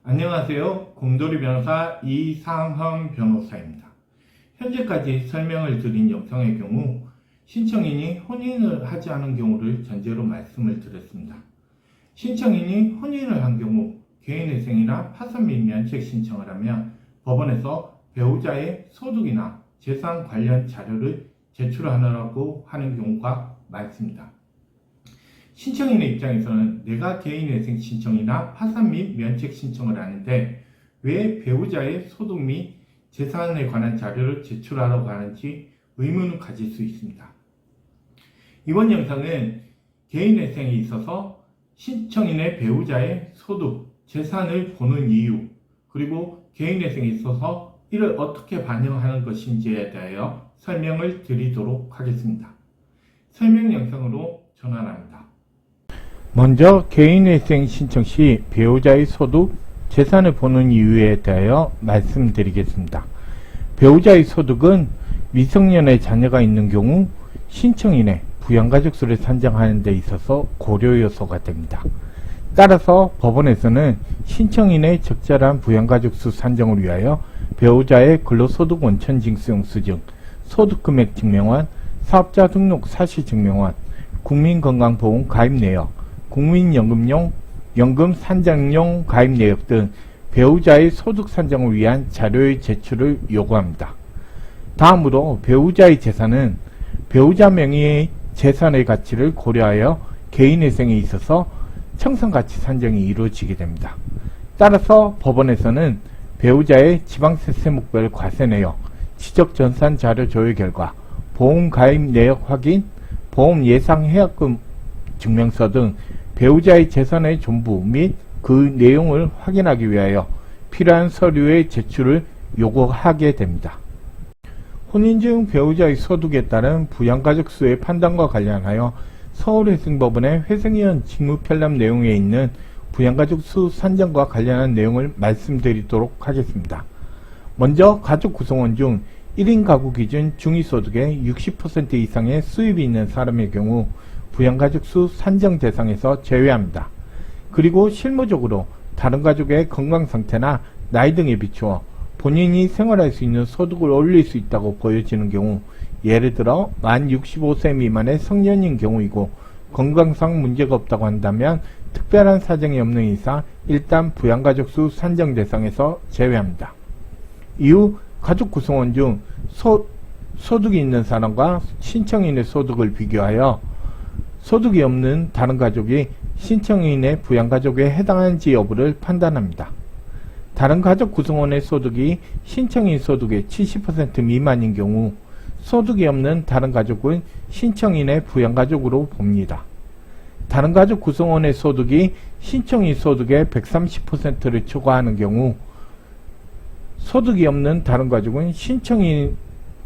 안녕하세요. 곰돌이 변호사 이상헌 변호사입니다. 현재까지 설명을 드린 영상의 경우 신청인이 혼인을 하지 않은 경우를 전제로 말씀을 드렸습니다. 신청인이 혼인을 한 경우 개인회생이나 파산 및 면책 신청을 하면 법원에서 배우자의 소득이나 재산 관련 자료를 제출하라고 하는 경우가 많습니다. 신청인의 입장에서는 내가 개인회생 신청이나 파산 및 면책 신청을 하는데 왜 배우자의 소득 및 재산에 관한 자료를 제출하라고 하는지 의문을 가질 수 있습니다. 이번 영상은 개인회생에 있어서 신청인의 배우자의 소득, 재산을 보는 이유, 그리고 개인회생에 있어서 이를 어떻게 반영하는 것인지에 대하여 설명을 드리도록 하겠습니다. 설명 영상으로 전환합니다. 먼저 개인회생 신청 시 배우자의 소득, 재산을 보는 이유에 대하여 말씀드리겠습니다. 배우자의 소득은 미성년의 자녀가 있는 경우 신청인의 부양가족 수를 산정하는 데 있어서 고려 요소가 됩니다. 따라서 법원에서는 신청인의 적절한 부양가족 수 산정을 위하여 배우자의 근로소득 원천 징수용 수증, 소득금액 증명안, 사업자 등록 사실 증명안, 국민건강보험 가입 내역, 국민연금용 연금 산정용 가입 내역 등 배우자의 소득 산정을 위한 자료의 제출을 요구합니다. 다음으로 배우자의 재산은 배우자 명의의 재산의 가치를 고려하여 개인회생에 있어서 청산가치 산정이 이루어지게 됩니다. 따라서 법원에서는 배우자의 지방세세목별 과세 내역, 지적전산 자료 조회 결과, 보험 가입 내역 확인, 보험 예상 해약금 증명서 등 배우자의 재산의 전부 및 그 내용을 확인하기 위하여 필요한 서류의 제출을 요구하게 됩니다. 혼인 중 배우자의 소득에 따른 부양가족 수의 판단과 관련하여 서울회생법원의 회생위원 직무 편람 내용에 있는 부양가족 수 산정과 관련한 내용을 말씀드리도록 하겠습니다. 먼저 가족 구성원 중 1인 가구 기준 중위소득의 60% 이상의 수입이 있는 사람의 경우 부양가족 수 산정 대상에서 제외합니다. 그리고 실무적으로 다른 가족의 건강상태나 나이 등에 비추어 본인이 생활할 수 있는 소득을 올릴 수 있다고 보여지는 경우, 예를 들어 만 65세 미만의 성년인 경우이고 건강상 문제가 없다고 한다면 특별한 사정이 없는 이상 일단 부양가족 수 산정 대상에서 제외합니다. 이후 가족 구성원 중 소득이 있는 사람과 신청인의 소득을 비교하여 소득이 없는 다른 가족이 신청인의 부양가족에 해당하는지 여부를 판단합니다. 다른 가족 구성원의 소득이 신청인 소득의 70% 미만인 경우 소득이 없는 다른 가족은 신청인의 부양가족으로 봅니다. 다른 가족 구성원의 소득이 신청인 소득의 130%를 초과하는 경우 소득이 없는 다른 가족은 신청인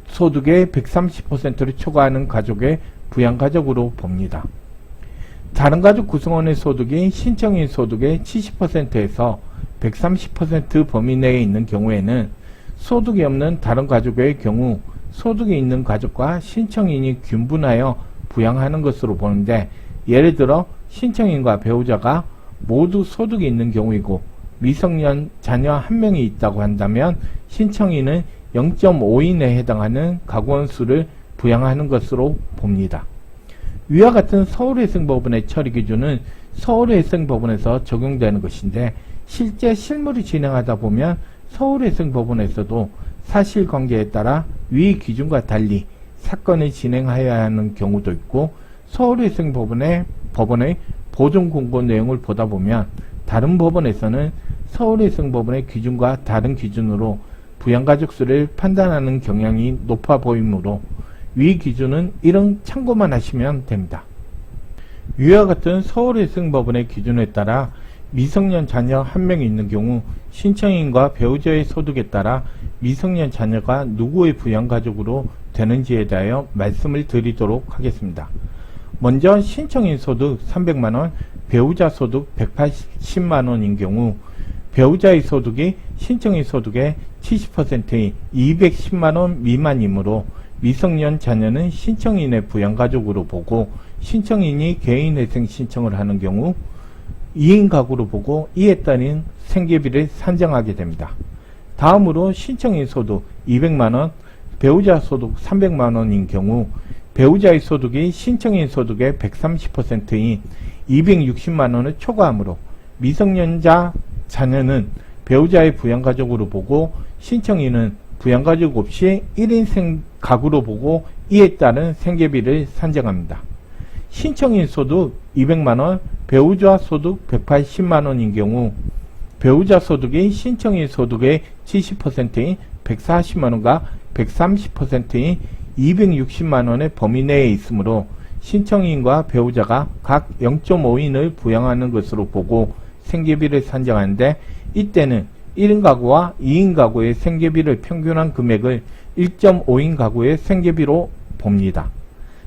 소득의 130%를 초과하는 가족의 부양가족으로 봅니다. 다른 가족 구성원의 소득이 신청인 소득의 70%에서 130% 범위 내에 있는 경우에는 소득이 없는 다른 가족의 경우 소득이 있는 가족과 신청인이 균분하여 부양하는 것으로 보는데, 예를 들어 신청인과 배우자가 모두 소득이 있는 경우이고 미성년 자녀 1명이 있다고 한다면 신청인은 0.5인에 해당하는 가구원 수를 부양하는 것으로 봅니다. 위와 같은 서울회생법원의 처리 기준은 서울회생법원에서 적용되는 것인데, 실제 실무를 진행하다 보면 서울회생법원에서도 사실관계에 따라 위 기준과 달리 사건을 진행하여야 하는 경우도 있고, 서울회생법원의 보존공고 내용을 보다 보면 다른 법원에서는 서울회생법원의 기준과 다른 기준으로 부양가족 수를 판단하는 경향이 높아 보이므로 위 기준은 이런 참고만 하시면 됩니다. 위와 같은 서울회생법원의 기준에 따라 미성년 자녀 1명이 있는 경우 신청인과 배우자의 소득에 따라 미성년 자녀가 누구의 부양가족으로 되는지에 대하여 말씀을 드리도록 하겠습니다. 먼저 신청인 소득 300만원, 배우자 소득 180만원인 경우 배우자의 소득이 신청인 소득의 70%인 210만원 미만이므로 미성년 자녀는 신청인의 부양가족으로 보고, 신청인이 개인회생 신청을 하는 경우 2인 가구로 보고 이에 따른 생계비를 산정하게 됩니다. 다음으로 신청인 소득 200만원, 배우자 소득 300만원인 경우 배우자의 소득이 신청인 소득의 130%인 260만원을 초과하므로 미성년자 자녀는 배우자의 부양가족으로 보고 신청인은 부양가족 없이 1인 가구로 보고 이에 따른 생계비를 산정합니다. 신청인 소득 200만원, 배우자 소득 180만원인 경우 배우자 소득이 신청인 소득의 70%인 140만원과 130%인 260만원의 범위 내에 있으므로 신청인과 배우자가 각 0.5인을 부양하는 것으로 보고 생계비를 산정하는데 이때는 1인 가구와 2인 가구의 생계비를 평균한 금액을 1.5인 가구의 생계비로 봅니다.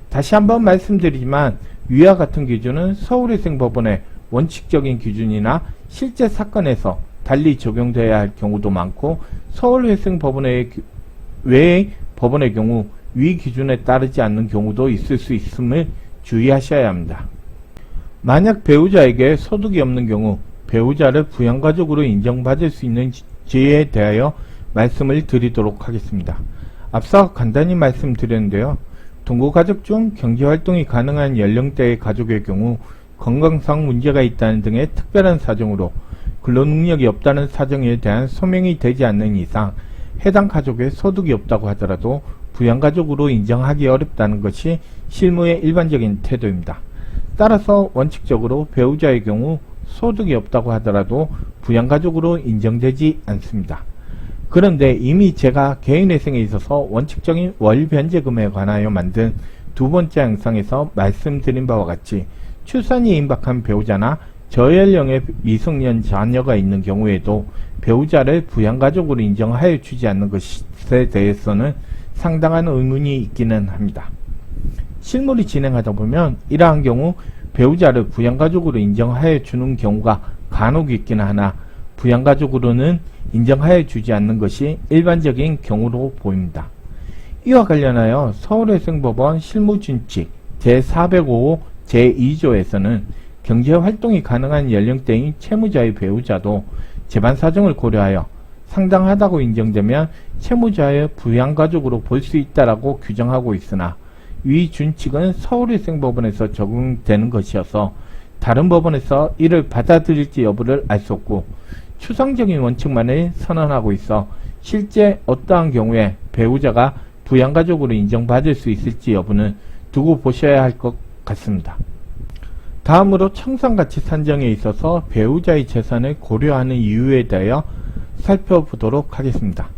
다시 한번 말씀드리지만 위와 같은 기준은 서울회생법원의 원칙적인 기준이나 실제 사건에서 달리 적용되어야 할 경우도 많고 서울회생법원의 외의 법원의 경우 위 기준에 따르지 않는 경우도 있을 수 있음을 주의하셔야 합니다. 만약 배우자에게 소득이 없는 경우 배우자를 부양가족으로 인정받을 수 있는지에 대하여 말씀을 드리도록 하겠습니다. 앞서 간단히 말씀드렸는데요. 동거가족 중 경제활동이 가능한 연령대의 가족의 경우 건강상 문제가 있다는 등의 특별한 사정으로 근로능력이 없다는 사정에 대한 소명이 되지 않는 이상 해당 가족의 소득이 없다고 하더라도 부양가족으로 인정하기 어렵다는 것이 실무의 일반적인 태도입니다. 따라서 원칙적으로 배우자의 경우 소득이 없다고 하더라도 부양가족으로 인정되지 않습니다. 그런데 이미 제가 개인회생에 있어서 원칙적인 월변제금에 관하여 만든 두 번째 영상에서 말씀드린 바와 같이 출산이 임박한 배우자나 저연령의 미성년 자녀가 있는 경우에도 배우자를 부양가족으로 인정하여 주지 않는 것에 대해서는 상당한 의문이 있기는 합니다. 실무를 진행하다 보면 이러한 경우 배우자를 부양가족으로 인정하여 주는 경우가 간혹 있기는 하나 부양가족으로는 인정하여 주지 않는 것이 일반적인 경우로 보입니다. 이와 관련하여 서울회생법원 실무준칙 제405호 제2조에서는 경제활동이 가능한 연령대인 채무자의 배우자도 재반사정을 고려하여 상당하다고 인정되면 채무자의 부양가족으로 볼 수 있다라고 규정하고 있으나 위 준칙은 서울회생법원에서 적용되는 것이어서 다른 법원에서 이를 받아들일지 여부를 알 수 없고 추상적인 원칙만을 선언하고 있어 실제 어떠한 경우에 배우자가 부양가족으로 인정받을 수 있을지 여부는 두고 보셔야 할 것 같습니다. 다음으로 청산가치 산정에 있어서 배우자의 재산을 고려하는 이유에 대하여 살펴보도록 하겠습니다.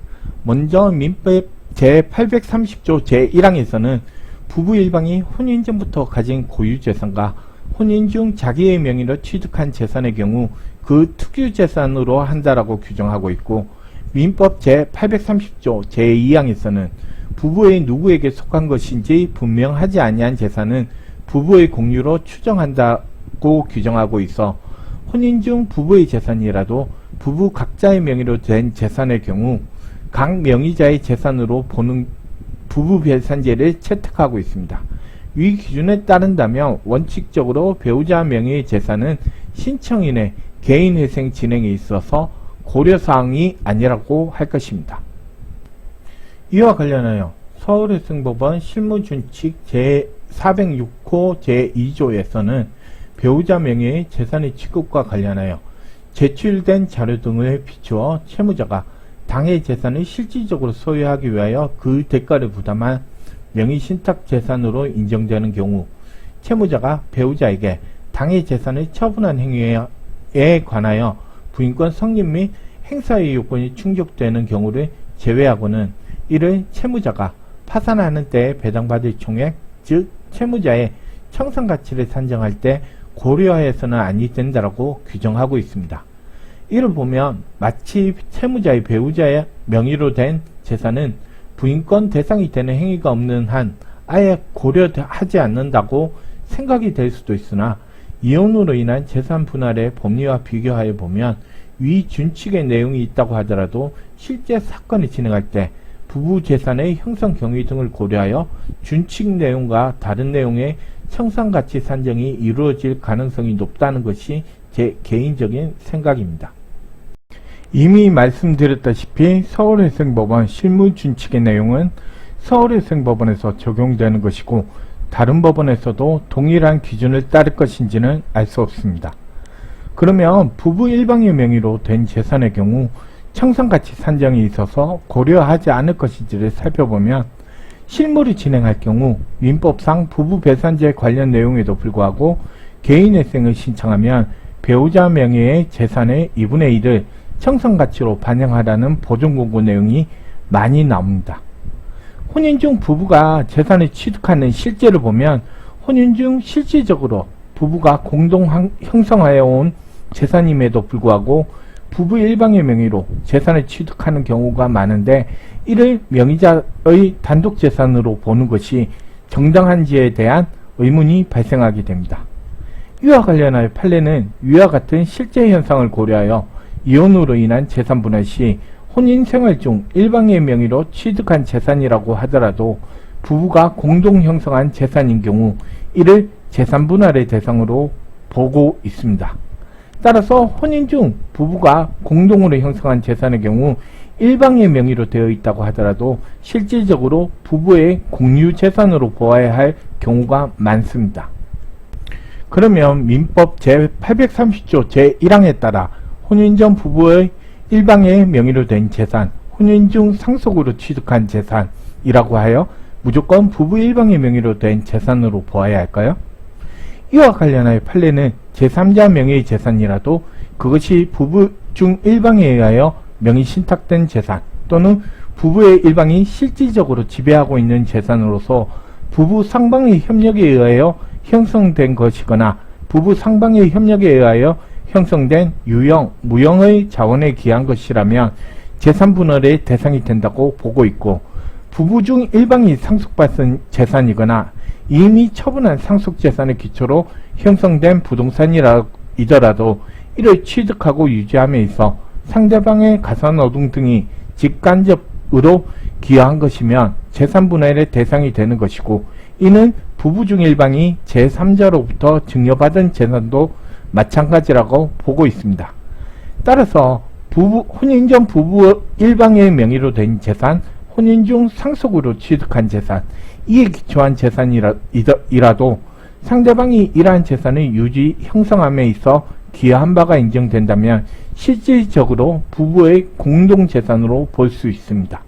먼저 민법 제830조 제1항에서는 부부 일방이 혼인 전부터 가진 고유재산과 혼인 중 자기의 명의로 취득한 재산의 경우 그 특유재산으로 한다라고 규정하고 있고 민법 제830조 제2항에서는 부부의 누구에게 속한 것인지 분명하지 아니한 재산은 부부의 공유로 추정한다고 규정하고 있어 혼인 중 부부의 재산이라도 부부 각자의 명의로 된 재산의 경우 각 명의자의 재산으로 보는 부부별산제를 채택하고 있습니다. 위 기준에 따른다면 원칙적으로 배우자 명의의 재산은 신청인의 개인회생 진행에 있어서 고려사항이 아니라고 할 것입니다. 이와 관련하여 서울회생법원 실무준칙 제406호 제2조에서는 배우자 명의의 재산의 취급과 관련하여 제출된 자료 등을 비추어 채무자가 당해 재산을 실질적으로 소유하기 위하여 그 대가를 부담한 명의신탁재산으로 인정되는 경우 채무자가 배우자에게 당해 재산을 처분한 행위에 관하여 부인권 성립 및 행사의 요건이 충족되는 경우를 제외하고는 이를 채무자가 파산하는 때에 배당받을 총액, 즉 채무자의 청산가치를 산정할 때 고려해서는 아니 된다라고 규정하고 있습니다. 이를 보면 마치 채무자의 배우자의 명의로 된 재산은 부인권 대상이 되는 행위가 없는 한 아예 고려하지 않는다고 생각이 될 수도 있으나 이혼으로 인한 재산 분할의 법리와 비교하여 보면 위 준칙의 내용이 있다고 하더라도 실제 사건을 진행할 때 부부 재산의 형성 경위 등을 고려하여 준칙 내용과 다른 내용의 청산가치 산정이 이루어질 가능성이 높다는 것이 제 개인적인 생각입니다. 이미 말씀드렸다시피 서울회생법원 실무준칙의 내용은 서울회생법원에서 적용되는 것이고 다른 법원에서도 동일한 기준을 따를 것인지는 알 수 없습니다. 그러면 부부 일방의 명의로 된 재산의 경우 청산가치 산정이 있어서 고려하지 않을 것인지를 살펴보면 실무를 진행할 경우 민법상 부부배산제 관련 내용에도 불구하고 개인회생을 신청하면 배우자 명의의 재산의 2분의 1을 청산가치로 반영하라는 보존공고 내용이 많이 나옵니다. 혼인 중 부부가 재산을 취득하는 실제를 보면 혼인 중 실질적으로 부부가 공동 형성하여 온 재산임에도 불구하고 부부 일방의 명의로 재산을 취득하는 경우가 많은데 이를 명의자의 단독 재산으로 보는 것이 정당한지에 대한 의문이 발생하게 됩니다. 이와 관련하여 판례는 위와 같은 실제 현상을 고려하여 이혼으로 인한 재산 분할 시 혼인 생활 중 일방의 명의로 취득한 재산이라고 하더라도 부부가 공동 형성한 재산인 경우 이를 재산 분할의 대상으로 보고 있습니다. 따라서 혼인 중 부부가 공동으로 형성한 재산의 경우 일방의 명의로 되어 있다고 하더라도 실질적으로 부부의 공유 재산으로 보아야 할 경우가 많습니다. 그러면 민법 제830조 제1항에 따라 혼인 전 부부의 일방의 명의로 된 재산, 혼인 중 상속으로 취득한 재산이라고 하여 무조건 부부 일방의 명의로 된 재산으로 보아야 할까요? 이와 관련하여 판례는 제3자 명의의 재산이라도 그것이 부부 중 일방에 의하여 명의 신탁된 재산 또는 부부의 일방이 실질적으로 지배하고 있는 재산으로서 부부 상방의 협력에 의하여 형성된 것이거나 부부 상방의 협력에 의하여 형성된 유형, 무형의 자원에 기한 것이라면 재산 분할의 대상이 된다고 보고 있고 부부 중 일방이 상속받은 재산이거나 이미 처분한 상속재산의 기초로 형성된 부동산이더라도 이를 취득하고 유지함에 있어 상대방의 가산노동 등이 직간접으로 기여한 것이면 재산 분할의 대상이 되는 것이고 이는 부부 중 일방이 제3자로부터 증여받은 재산도 마찬가지라고 보고 있습니다. 따라서 혼인 전 부부 일방의 명의로 된 재산, 혼인 중 상속으로 취득한 재산, 이에 기초한 재산이라도 상대방이 이러한 재산의 유지 형성함에 있어 기여한 바가 인정된다면 실질적으로 부부의 공동재산으로 볼 수 있습니다.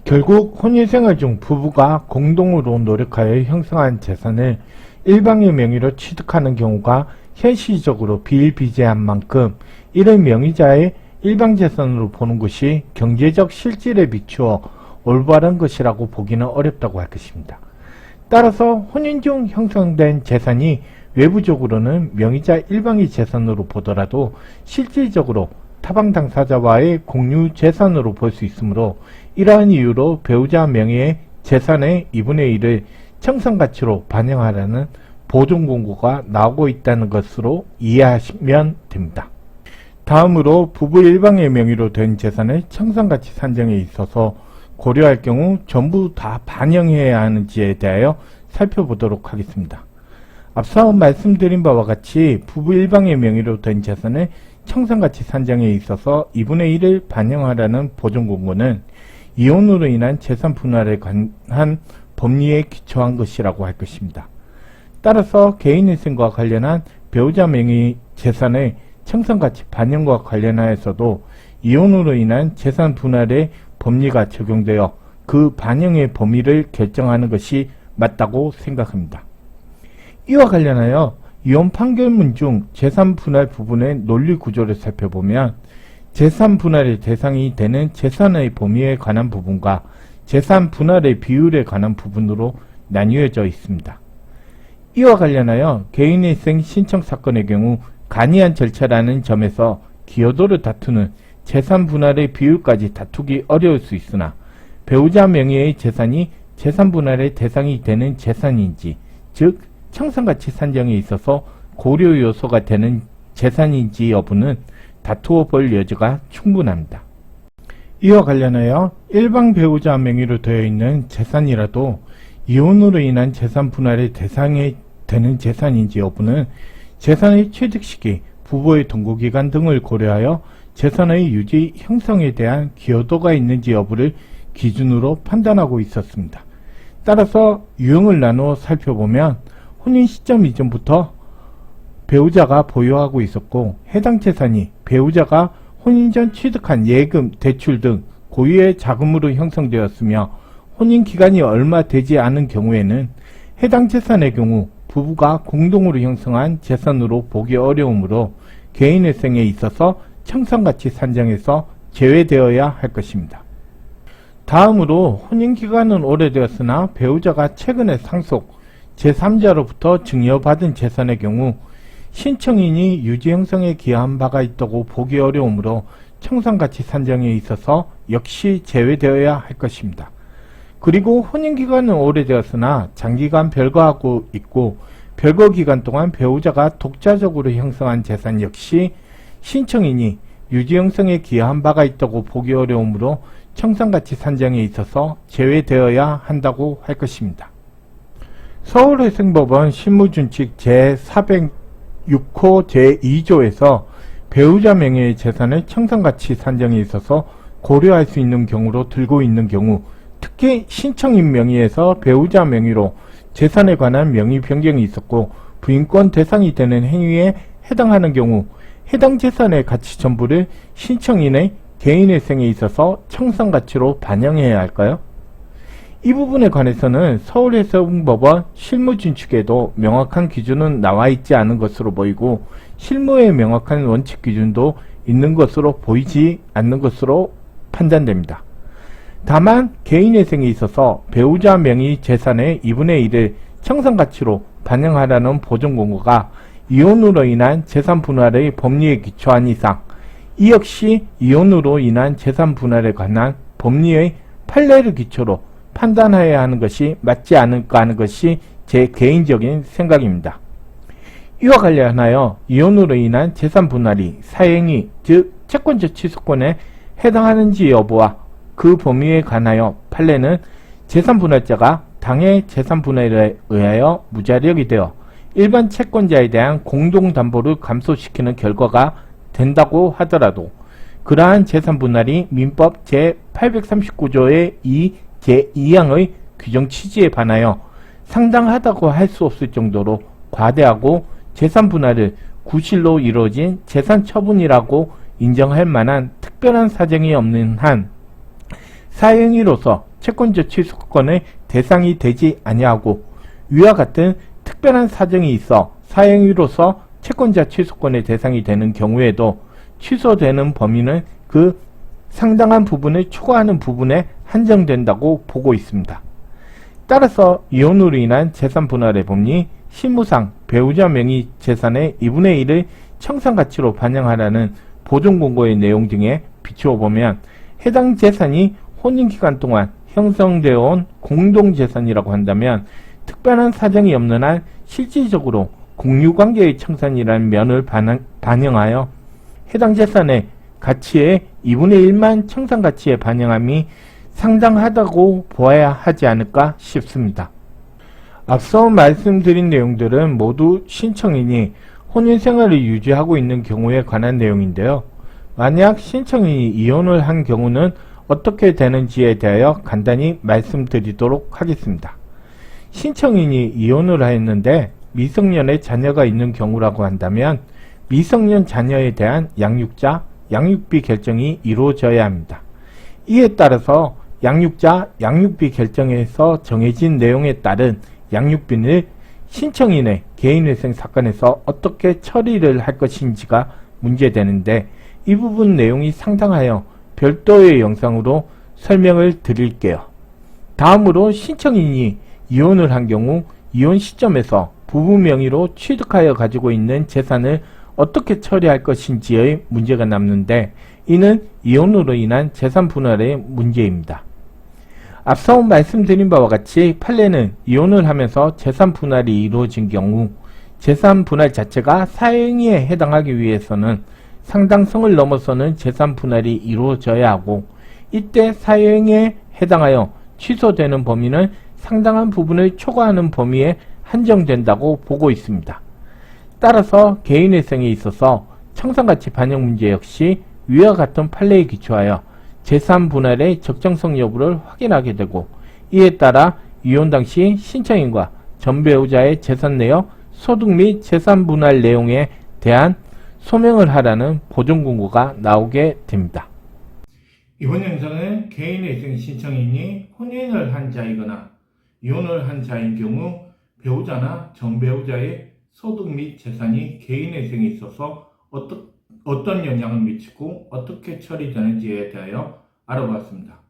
결국 혼인생활 중 부부가 공동으로 노력하여 형성한 재산을 일방의 명의로 취득하는 경우가 현실적으로 비일비재한 만큼 이를 명의자의 일방재산으로 보는 것이 경제적 실질에 비추어 올바른 것이라고 보기는 어렵다고 할 것입니다. 따라서 혼인 중 형성된 재산이 외부적으로는 명의자 일방의 재산으로 보더라도 실질적으로 타방 당사자와의 공유 재산으로 볼 수 있으므로 이러한 이유로 배우자 명의의 재산의 2분의 1을 청산가치로 반영하라는 보존공고가 나오고 있다는 것으로 이해하시면 됩니다. 다음으로 부부 일방의 명의로 된 재산의 청산가치 산정에 있어서 고려할 경우 전부 다 반영해야 하는지에 대하여 살펴보도록 하겠습니다. 앞서 말씀드린 바와 같이 부부 일방의 명의로 된 재산의 청산가치 산정에 있어서 2분의 1을 반영하라는 보존공고는 이혼으로 인한 재산 분할에 관한 법리에 기초한 것이라고 할 것입니다. 따라서 개인회생과 관련한 배우자 명의 재산의 청산가치 반영과 관련하여서도 이혼으로 인한 재산 분할의 법리가 적용되어 그 반영의 범위를 결정하는 것이 맞다고 생각합니다. 이와 관련하여 이혼 판결문 중 재산 분할 부분의 논리 구조를 살펴보면 재산 분할의 대상이 되는 재산의 범위에 관한 부분과 재산 분할의 비율에 관한 부분으로 나뉘어져 있습니다. 이와 관련하여 개인회생 신청 사건의 경우 간이한 절차라는 점에서 기여도를 다투는 재산 분할의 비율까지 다투기 어려울 수 있으나 배우자 명의의 재산이 재산 분할의 대상이 되는 재산인지, 즉 청산가치 산정에 있어서 고려 요소가 되는 재산인지 여부는 다투어 볼 여지가 충분합니다. 이와 관련하여 일방 배우자 명의로 되어 있는 재산이라도 이혼으로 인한 재산 분할의 대상이 되는 재산인지 여부는 재산의 취득 시기, 부부의 동거기간 등을 고려하여 재산의 유지 형성에 대한 기여도가 있는지 여부를 기준으로 판단하고 있었습니다. 따라서 유형을 나누어 살펴보면 혼인 시점 이전부터 배우자가 보유하고 있었고, 해당 재산이 배우자가 혼인 전 취득한 예금, 대출 등 고유의 자금으로 형성되었으며 혼인 기간이 얼마 되지 않은 경우에는 해당 재산의 경우 부부가 공동으로 형성한 재산으로 보기 어려우므로 개인회생에 있어서 청산가치 산정에서 제외되어야 할 것입니다. 다음으로 혼인기간은 오래되었으나 배우자가 최근에 상속, 제3자로부터 증여받은 재산의 경우 신청인이 유지 형성에 기여한 바가 있다고 보기 어려우므로 청산가치 산정에 있어서 역시 제외되어야 할 것입니다. 그리고 혼인기간은 오래되었으나 장기간 별거하고 있고 별거 기간 동안 배우자가 독자적으로 형성한 재산 역시 신청인이 유지 형성에 기여한 바가 있다고 보기 어려우므로 청산가치 산정에 있어서 제외되어야 한다고 할 것입니다. 서울회생법원 실무준칙 제406호 제2조에서 배우자 명의의 재산을 청산가치 산정에 있어서 고려할 수 있는 경우로 들고 있는 경우, 특히 신청인 명의에서 배우자 명의로 재산에 관한 명의 변경이 있었고 부인권 대상이 되는 행위에 해당하는 경우 해당 재산의 가치 전부를 신청인의 개인회생에 있어서 청산가치로 반영해야 할까요? 이 부분에 관해서는 서울회생법원 실무준칙에도 명확한 기준은 나와 있지 않은 것으로 보이고 실무에 명확한 원칙 기준도 있는 것으로 보이지 않는 것으로 판단됩니다. 다만 개인회생에 있어서 배우자 명의 재산의 2분의 1을 청산가치로 반영하라는 보존공고가 이혼으로 인한 재산 분할의 법리에 기초한 이상 이 역시 이혼으로 인한 재산 분할에 관한 법리의 판례를 기초로 판단해야 하는 것이 맞지 않을까 하는 것이 제 개인적인 생각입니다. 이와 관련하여 이혼으로 인한 재산 분할이 사행위, 즉 채권자 취소권에 해당하는지 여부와 그 범위에 관하여 판례는 재산 분할자가 당해 재산 분할에 의하여 무자력이 되어 일반 채권자에 대한 공동담보를 감소시키는 결과가 된다고 하더라도 그러한 재산 분할이 민법 제839조의 2 제2항의 규정 취지에 반하여 상당하다고 할 수 없을 정도로 과대하고 재산 분할을 구실로 이루어진 재산 처분이라고 인정할 만한 특별한 사정이 없는 한 사행위로서 채권자 취소권의 대상이 되지 아니하고 위와 같은 특별한 사정이 있어 사행위로서 채권자 취소권의 대상이 되는 경우에도 취소되는 범위는 그 상당한 부분을 초과하는 부분에 한정된다고 보고 있습니다. 따라서 이혼으로 인한 재산 분할의 법리, 실무상 배우자 명의 재산의 2분의 1을 청산가치로 반영하라는 보존공고의 내용 등에 비추어 보면 해당 재산이 혼인기간 동안 형성되어 온 공동재산이라고 한다면 특별한 사정이 없는 한 실질적으로 공유관계의 청산이라는 면을 반영하여 해당 재산의 가치의 2분의 1만 청산가치에 반영함이 상당하다고 보아야 하지 않을까 싶습니다. 앞서 말씀드린 내용들은 모두 신청인이 혼인생활을 유지하고 있는 경우에 관한 내용인데요. 만약 신청인이 이혼을 한 경우는 어떻게 되는지에 대하여 간단히 말씀드리도록 하겠습니다. 신청인이 이혼을 하였는데 미성년의 자녀가 있는 경우라고 한다면 미성년 자녀에 대한 양육자, 양육비 결정이 이루어져야 합니다. 이에 따라서 양육자, 양육비 결정에서 정해진 내용에 따른 양육비를 신청인의 개인회생 사건에서 어떻게 처리를 할 것인지가 문제되는데 이 부분 내용이 상당하여 별도의 영상으로 설명을 드릴게요. 다음으로 신청인이 이혼을 한 경우 이혼 시점에서 부부 명의로 취득하여 가지고 있는 재산을 어떻게 처리할 것인지의 문제가 남는데 이는 이혼으로 인한 재산 분할의 문제입니다. 앞서 말씀드린 바와 같이 판례는 이혼을 하면서 재산 분할이 이루어진 경우 재산 분할 자체가 사행위에 해당하기 위해서는 상당성을 넘어서는 재산 분할이 이루어져야 하고 이때 사행위에 해당하여 취소되는 범위는 상당한 부분을 초과하는 범위에 한정된다고 보고 있습니다. 따라서 개인회생에 있어서 청산가치 반영 문제 역시 위와 같은 판례에 기초하여 재산 분할의 적정성 여부를 확인하게 되고, 이에 따라 이혼 당시 신청인과 전 배우자의 재산 내역, 소득 및 재산 분할 내용에 대한 소명을 하라는 보존 공고가 나오게 됩니다. 이번 영상은 개인회생 신청인이 혼인을 한 자이거나 이혼을 한 자인 경우 배우자나 전 배우자의 소득 및 재산이 개인회생에 있어서 어떤 영향을 미치고 어떻게 처리되는지에 대하여 알아보았습니다.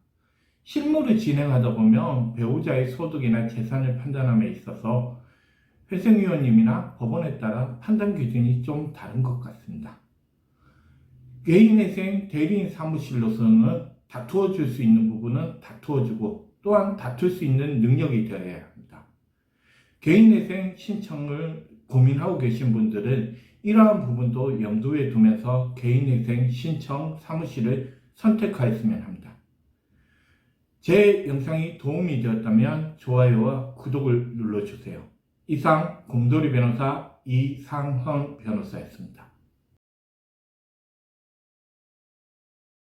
실무를 진행하다 보면 배우자의 소득이나 재산을 판단함에 있어서 회생위원님이나 법원에 따라 판단 기준이 좀 다른 것 같습니다. 개인회생 대리인 사무실로서는 다투어 줄 수 있는 부분은 다투어 주고, 또한 다툴 수 있는 능력이 되어야 합니다. 개인회생 신청을 고민하고 계신 분들은 이러한 부분도 염두에 두면서 개인회생 신청 사무실을 선택하였으면 합니다. 제 영상이 도움이 되었다면 좋아요와 구독을 눌러주세요. 이상 곰돌이 변호사 이상헌 변호사였습니다.